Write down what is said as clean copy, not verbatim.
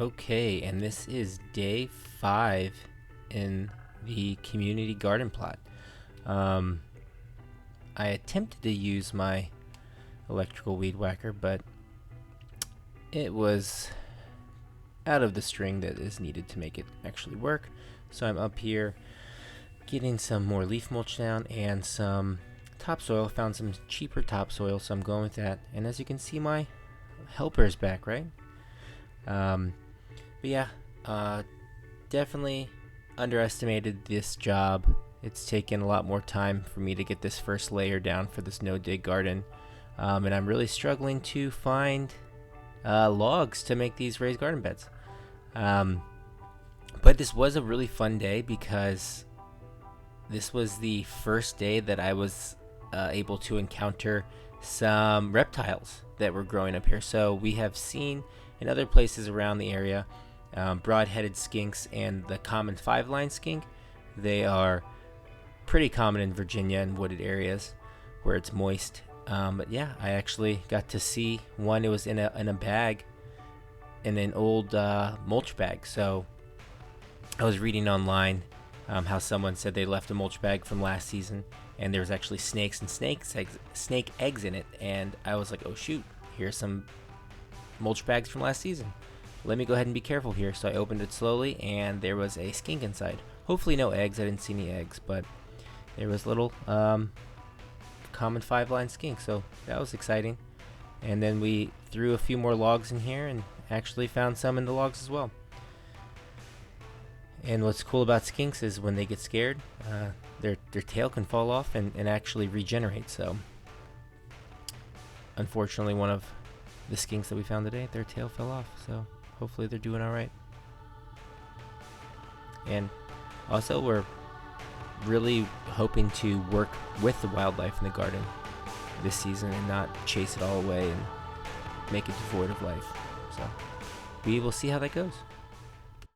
Okay, and this is day 5 in the community garden plot. Um, I attempted to use my electrical weed whacker, but it was out of the string that is needed to make it actually work. So I'm up here getting some more leaf mulch down and some topsoil. Found some cheaper topsoil, so I'm going with that. And as you can see, my helper is back, right? But yeah, definitely underestimated this job. It's taken a lot more time for me to get this first layer down for this no-dig garden, and I'm really struggling to find logs to make these raised garden beds. But this was a really fun day because this was the first day that I was able to encounter some reptiles that were growing up here. So we have seen in other places around the area broad-headed skinks and the common 5-line skink. They are pretty common in Virginia and wooded areas where it's moist. But yeah, I actually got to see one. It was in a bag, in an old mulch bag. So I was reading online how someone said they left a mulch bag from last season, and there was actually snake eggs in it. And I was like, oh shoot, here's some mulch bags from last season. Let me go ahead and be careful here. So I opened it slowly, and there was a skink inside. Hopefully no eggs. I didn't see any eggs, but there was little common 5-line skink. So that was exciting. And then we threw a few more logs in here and actually found some in the logs as well. And what's cool about skinks is when they get scared, their tail can fall off and actually regenerate. So unfortunately, one of the skinks that we found today, their tail fell off. So hopefully they're doing all right. And also, we're really hoping to work with the wildlife in the garden this season and not chase it all away and make it devoid of life. So we will see how that goes.